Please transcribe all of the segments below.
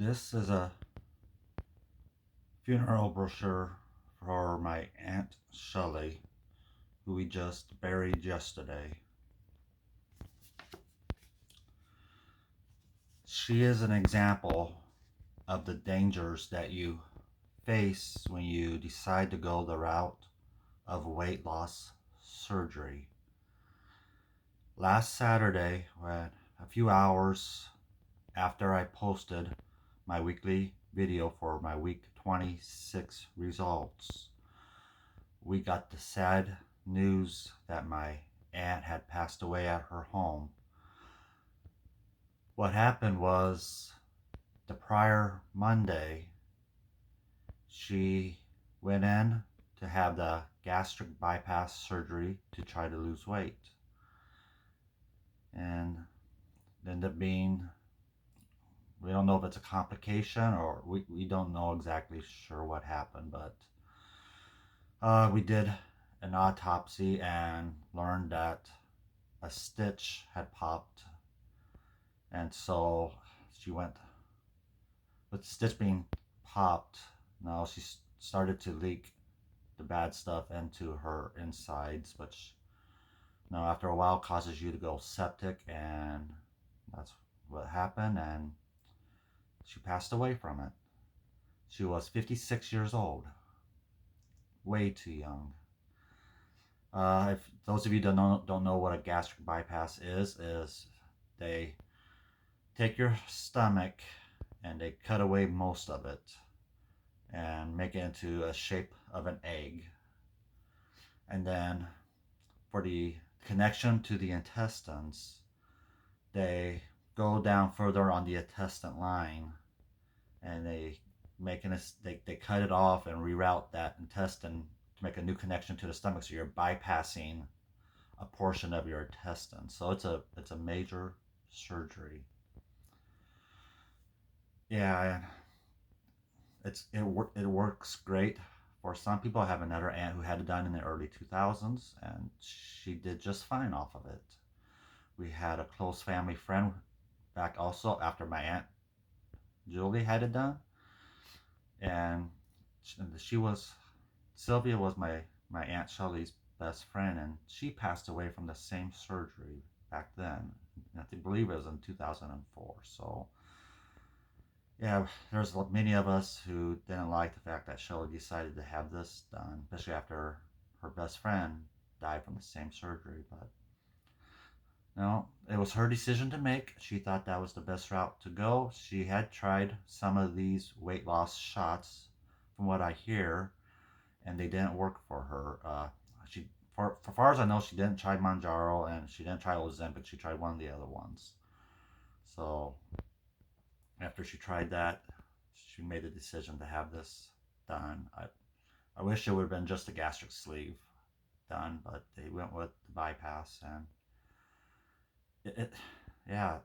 This is a funeral brochure for my Aunt Shelley, who we just buried yesterday. She is an example of the dangers that you face when you decide to go the route of weight loss surgery. Last Saturday, when a few hours after I posted my weekly video for my week 26 results, we got the sad news that my aunt had passed away at her home. What happened was the prior Monday, she went in to have the gastric bypass surgery to try to lose weight. And it ended up being, we don't know if it's a complication or we don't know exactly sure what happened, but we did an autopsy and learned that a stitch had popped, and so she went with the stitch being popped. Now she started to leak the bad stuff into her insides, which now after a while causes you to go septic, and that's what happened, and she passed away from it. She was 56 years old, way too young. If those of you don't know what a gastric bypass is they take your stomach and they cut away most of it and make it into a shape of an egg. And then for the connection to the intestines, they go down further on the intestine line and they cut it off and reroute that intestine to make a new connection to the stomach, so you're bypassing a portion of your intestine. So it's a major surgery. Yeah, it works great for some people. I have another aunt who had it done in the early 2000s, and she did just fine off of it. We had a close family friend back also after my aunt Julie had it done, and she was Sylvia was my aunt Shelley's best friend, and she passed away from the same surgery back then. I believe it was in 2004. So yeah, there's many of us who didn't like the fact that Shelley decided to have this done, especially after her best friend died from the same surgery. But no, it was her decision to make. She thought that was the best route to go. She had tried some of these weight loss shots, from what I hear, and they didn't work for her. She, for far as I know, she didn't try Mounjaro and she didn't try Ozempic. She tried one of the other ones. So after she tried that, she made a decision to have this done. I wish it would have been just a gastric sleeve done, but they went with the bypass, and it yeah,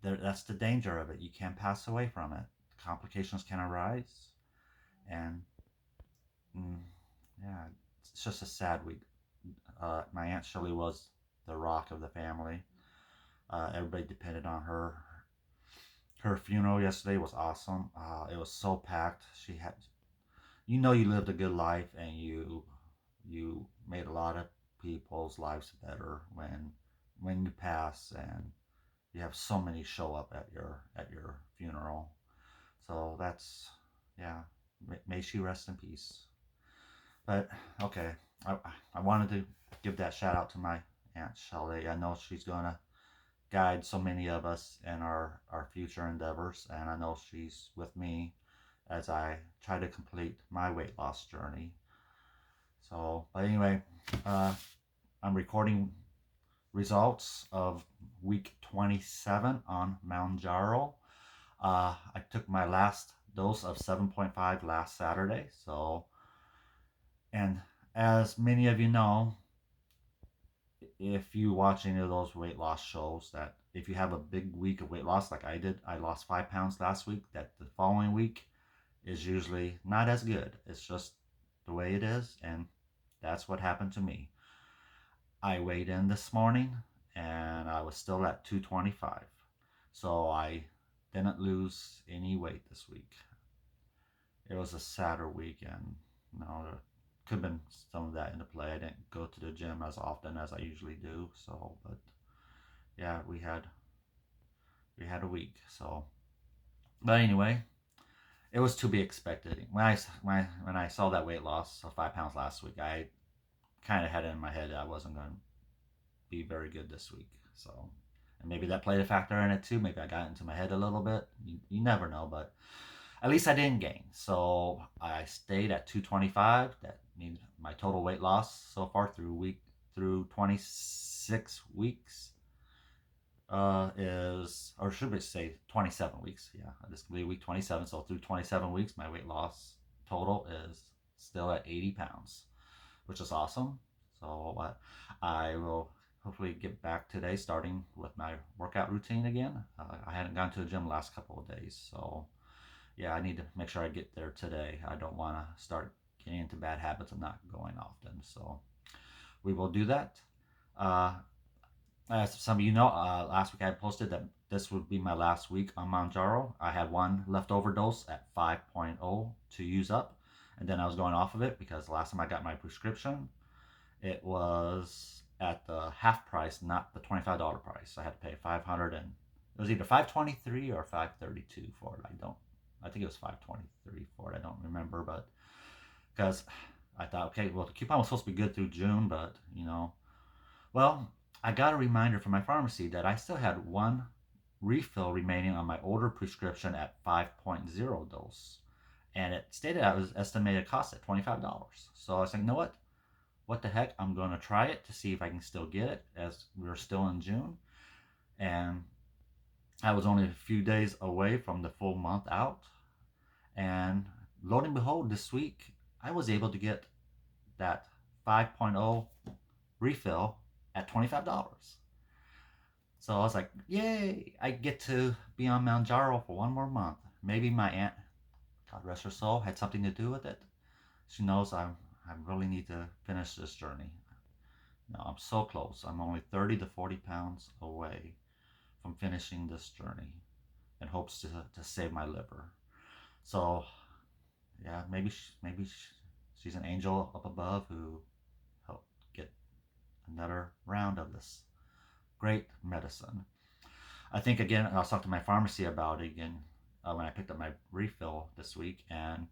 that's the danger of it. You can pass away from it. Complications can arise, and mm, yeah, it's just a sad week. My aunt Shirley was the rock of the family. Everybody depended on her. Her funeral yesterday was awesome. It was so packed. She had, you lived a good life, and you made a lot of people's lives better when you pass, and you have so many show up at your funeral. So that's, yeah. May she rest in peace. But okay, I I wanted to give that shout out to my aunt Shelley. I know she's gonna guide so many of us in our future endeavors, and I know she's with me as I try to complete my weight loss journey. So, but anyway, uh, I'm recording results of week 27 on Mounjaro. I took my last dose of 7.5 last Saturday. So, and as many of you know, if you watch any of those weight loss shows, that if you have a big week of weight loss like I did, I lost 5 pounds last week, that the following week is usually not as good. It's just the way it is, and that's what happened to me. I weighed in this morning and I was still at 225. So I didn't lose any weight this week. It was a sadder week, and there could have been some of that into play. I didn't go to the gym as often as I usually do, so but yeah, we had a week. So, but anyway, it was to be expected. When I saw that weight loss of 5 pounds last week, I kind of had it in my head that I wasn't going to be very good this week. So, and maybe that played a factor in it too. Maybe I got into my head a little bit. You never know, but at least I didn't gain. So I stayed at 225. That means my total weight loss so far through 26 weeks is, or should we say 27 weeks? Yeah, this will be week 27. So through 27 weeks, my weight loss total is still at 80 pounds, which is awesome. So I will hopefully get back today, starting with my workout routine again. I hadn't gone to the gym the last couple of days, so yeah, I need to make sure I get there today. I don't want to start getting into bad habits of not going often. So we will do that. Uh, as some of you know, last week I posted that this would be my last week on Mounjaro. I had one leftover dose at 5.0 to use up, and then I was going off of it because the last time I got my prescription, it was at the half price, not the $25 price. I had to pay 500 and it was either 523 or 532 for it. I think it was 523 for it. I don't remember, but because I thought, okay, well, the coupon was supposed to be good through June, but well, I got a reminder from my pharmacy that I still had one refill remaining on my older prescription at 5.0 dose. And it stated I was estimated cost at $25. So I was like, you know what? What the heck? I'm going to try it to see if I can still get it as we're still in June. And I was only a few days away from the full month out. And lo and behold, this week I was able to get that 5.0 refill at $25. So I was like, yay, I get to be on Mounjaro for one more month. Maybe my aunt, God rest her soul, had something to do with it. She knows I really need to finish this journey. No, I'm so close. I'm only 30 to 40 pounds away from finishing this journey in hopes to save my liver. So, yeah, maybe she's an angel up above who helped get another round of this great medicine. I think, again, I was talking to my pharmacy about it again when I picked up my refill this week, and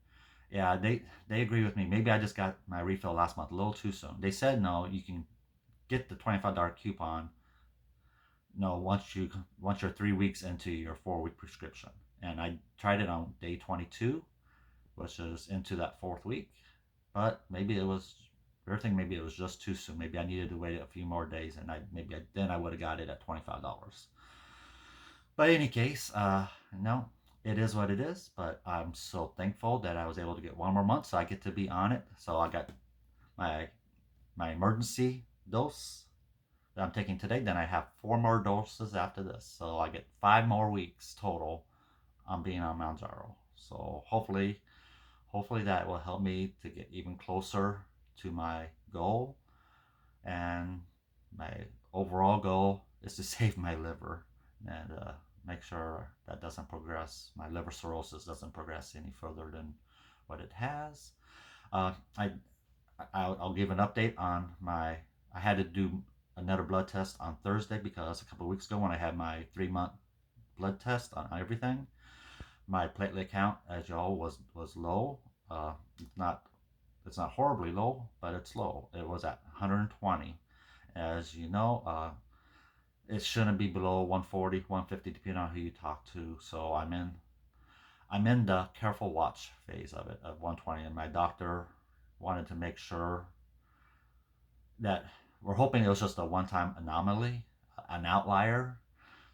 yeah, they agree with me. Maybe I just got my refill last month a little too soon. They said no, you can get the $25 coupon. No, once you're 3 weeks into your 4 week prescription, and I tried it on day 22, which is into that fourth week. But maybe it was everything. Maybe it was just too soon. Maybe I needed to wait a few more days, and then I would have got it at $25. But in any case, no, it is what it is. But I'm so thankful that I was able to get one more month, so I get to be on it. So I got my emergency dose that I'm taking today. Then I have 4 more doses after this, so I get 5 more weeks total on being on Mounjaro. So hopefully that will help me to get even closer to my goal. And my overall goal is to save my liver and make sure that doesn't progress. My liver cirrhosis doesn't progress any further than what it has. Uh, I I'll give an update on my. I had to do another blood test on Thursday because a couple of weeks ago when I had my 3 month blood test on everything, my platelet count, as y'all, was low. It's not horribly low, but it's low. It was at 120. As you know, it shouldn't be below 140, 150, depending on who you talk to. So I'm in the careful watch phase of it, of 120, and my doctor wanted to make sure that we're hoping it was just a one-time anomaly, an outlier.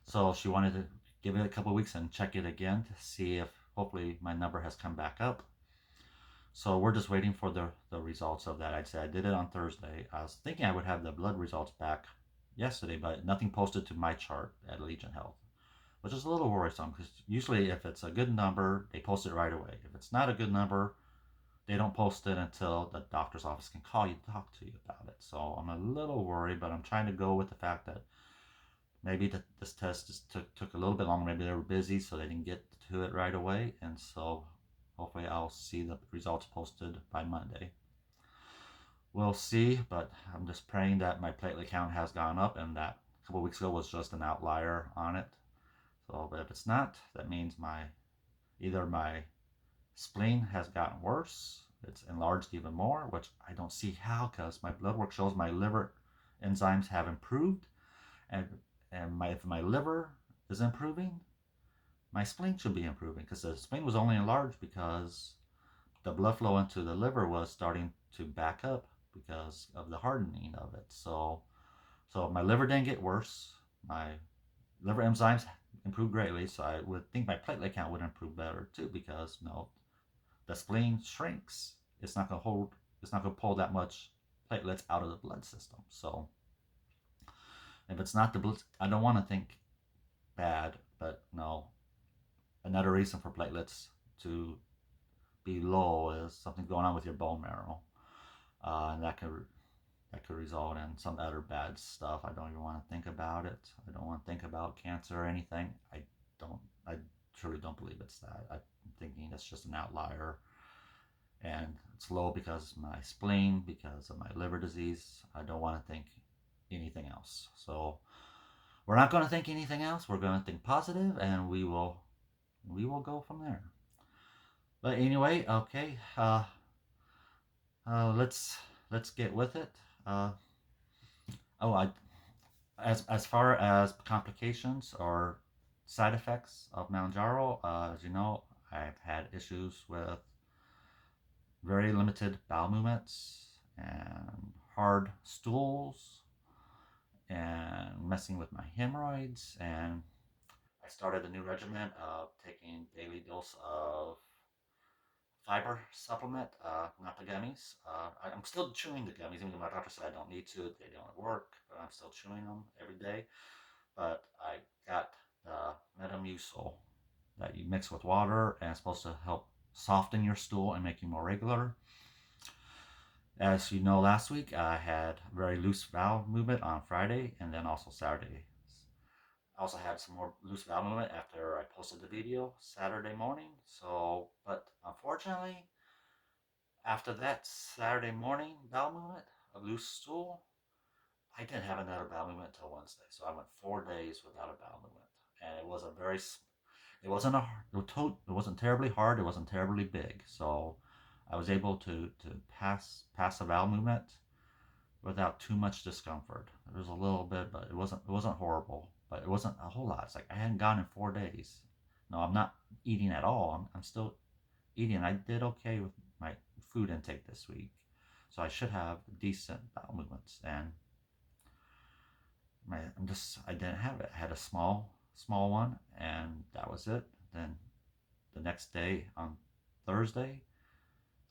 So she wanted to give it a couple of weeks and check it again to see if hopefully my number has come back up. So we're just waiting for the results of that. I did it on Thursday. I was thinking I would have the blood results back yesterday, but nothing posted to my chart at Legion Health, which is a little worrisome because usually if it's a good number, they post it right away. If it's not a good number, they don't post it until the doctor's office can call you to talk to you about it. So I'm a little worried, but I'm trying to go with the fact that maybe this test just took a little bit longer. Maybe they were busy, so they didn't get to it right away. And so hopefully I'll see the results posted by Monday. We'll see, but I'm just praying that my platelet count has gone up and that a couple weeks ago was just an outlier on it. So, but if it's not, that means either my spleen has gotten worse, it's enlarged even more, which I don't see how because my blood work shows my liver enzymes have improved, and if my liver is improving, my spleen should be improving because the spleen was only enlarged because the blood flow into the liver was starting to back up because of the hardening of it. So my liver didn't get worse. My liver enzymes improved greatly. So I would think my platelet count would improve better too because the spleen shrinks. It's not gonna hold. It's not gonna pull that much platelets out of the blood system. So if it's not the blood, I don't want to think bad, but no. Another reason for platelets to be low is something going on with your bone marrow, and that could result in some other bad stuff. I don't even want to think about it. I don't want to think about cancer or anything. Don't. I truly don't believe it's that. I'm thinking it's just an outlier, and it's low because of my spleen, because of my liver disease. I don't want to think anything else. So we're not going to think anything else. We're going to think positive, and we will go from there. But anyway, okay. Let's get with it. Uh, oh, as far as complications or side effects of Mounjaro, as you know, I've had issues with very limited bowel movements and hard stools and messing with my hemorrhoids. And I started a new regimen of taking daily dose of fiber supplement, not the gummies. I'm still chewing the gummies, even though my doctor said I don't need to. They don't work, but I'm still chewing them every day. But I got the Metamucil that you mix with water, and it's supposed to help soften your stool and make you more regular. As you know, last week I had very loose bowel movement on Friday and then also Saturday. I also had some more loose bowel movement after I posted the video Saturday morning. So, but unfortunately, after that Saturday morning bowel movement, a loose stool, I didn't have another bowel movement until Wednesday. So I went 4 days without a bowel movement, and it wasn't a, it wasn't terribly hard. It wasn't terribly big. So I was able to pass a bowel movement without too much discomfort. There was a little bit, but it wasn't horrible. But it wasn't a whole lot. It's like I hadn't gone in 4 days. No, I'm not eating at all. I'm still eating. I did okay with my food intake this week, so I should have decent bowel movements. And I didn't have it. I had a small one, and that was it. Then the next day on Thursday,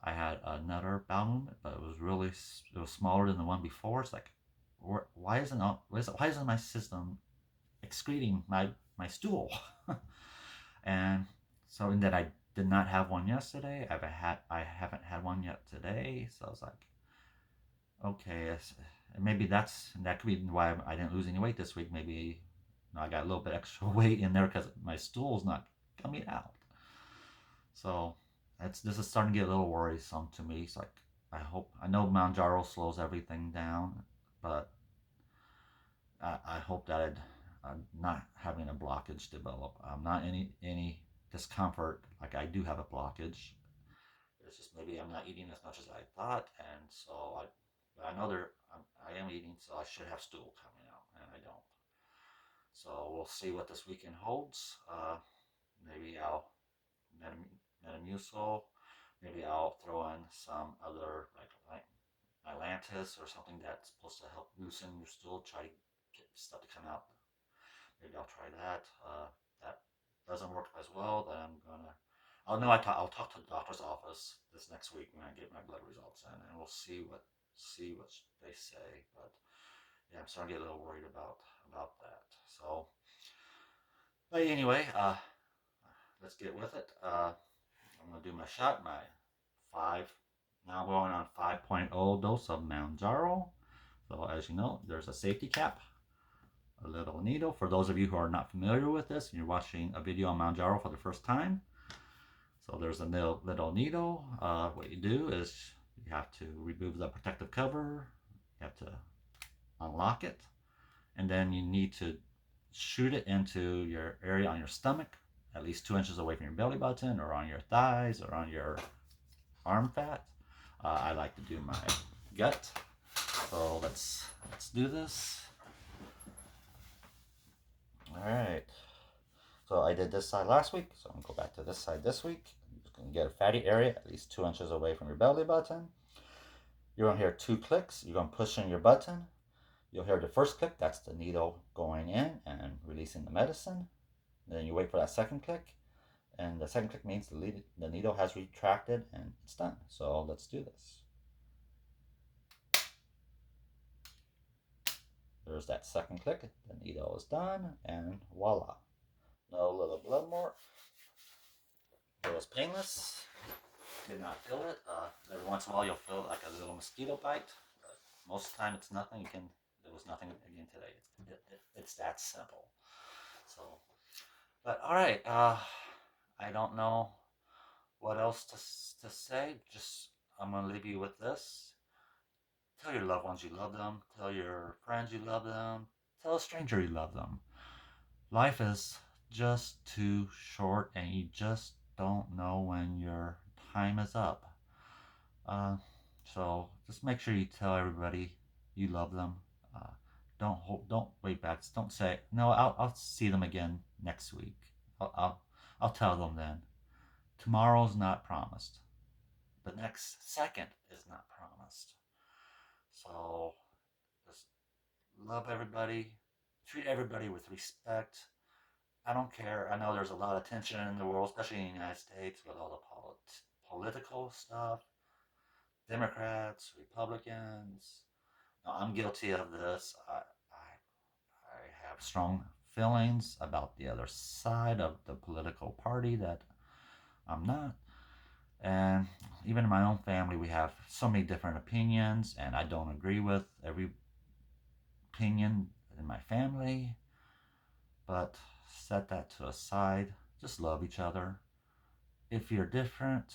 I had another bowel movement, but it was smaller than the one before. It's like, why isn't my system excreting my stool? And so, and then I did not have one yesterday. I haven't had one yet today. So I was like, okay, maybe that could be why I didn't lose any weight this week. Maybe I got a little bit extra weight in there because my stool's not coming out. So this is starting to get a little worrisome to me. It's like I know Mounjaro slows everything down, but I hope that I'm not having a blockage develop. I'm not any discomfort like I do have a blockage. It's just maybe I'm not eating as much as I thought, and so I know I am eating, so I should have stool coming out, and I don't. So we'll see what this weekend holds. Maybe I'll Metamucil. Maybe I'll throw in some other like Atlantis or something that's supposed to help loosen your stool. Try to get stuff to come out. Maybe I'll try that. That doesn't work as well. Then I'm gonna. I'll know. I'll talk to the doctor's office this next week when I get my blood results in, and we'll see what they say. But yeah, I'm starting to get a little worried about that. So, but anyway, let's get with it. I'm gonna do my shot. My five. Now I'm going on 5.0 dose of Mounjaro. So as you know, there's a safety cap a little needle. For those of you who are not familiar with this and you're watching a video on Mounjaro for the first time, so there's a little needle. What you do is you have to remove the protective cover, you have to unlock it, and then you need to shoot it into your area on your stomach, at least 2 inches away from your belly button, or on your thighs, or on your arm fat. I like to do my gut. So let's do this. All right. So I did this side last week, so I'm gonna go back to this side this week. You're just gonna get a fatty area at least 2 inches away from your belly button. You're gonna hear 2 clicks. You're gonna push in your button. You'll hear the first click, that's the needle going in and releasing the medicine. Then you wait for that second click, and the second click means the needle has retracted and it's done. So let's do this. There's that second click, the needle is done, and voila. No little blood more. It was painless. Did not feel it. Every once in a while you'll feel like a little mosquito bite. But most of the time it's nothing. There was nothing again today. It's that simple. So, but all right. I don't know what else to say. Just I'm gonna leave you with this. Tell your loved ones you love them. Tell your friends you love them. Tell a stranger you love them. Life is just too short, and you just don't know when your time is up. Uh, so just make sure you tell everybody you love them. Uh, don't wait back. Don't say no. I'll see them again next week. I'll, I'll I'll tell them then. Tomorrow's not promised. The next second is not promised. So just love everybody. Treat everybody with respect. I don't care. I know there's a lot of tension in the world, especially in the United States, with all the political stuff. Democrats, Republicans. No, I'm guilty of this. I have strong feelings about the other side of the political party that I'm not. And even in my own family, we have so many different opinions, and I don't agree with every opinion in my family. But set that to a side. Just love each other. If you're different,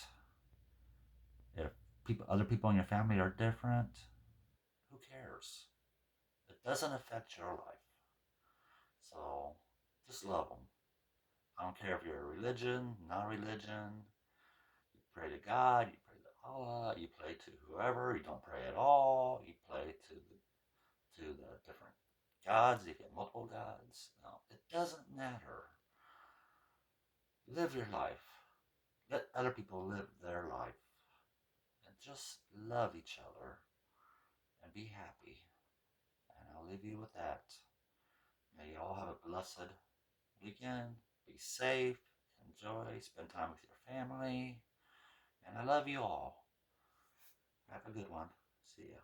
if other people in your family are different, who cares? It doesn't affect your life. So just love them. I don't care if you're a religion, not religion. You pray to God, you pray to Allah, you pray to whoever. You don't pray at all. You pray to the different gods. You get multiple gods. No, it doesn't matter. Live your life. Let other people live their life, and just love each other and be happy. And I'll leave you with that. May you all have a blessed weekend. Be safe. Enjoy. Spend time with your family. And I love you all. Have a good one. See ya.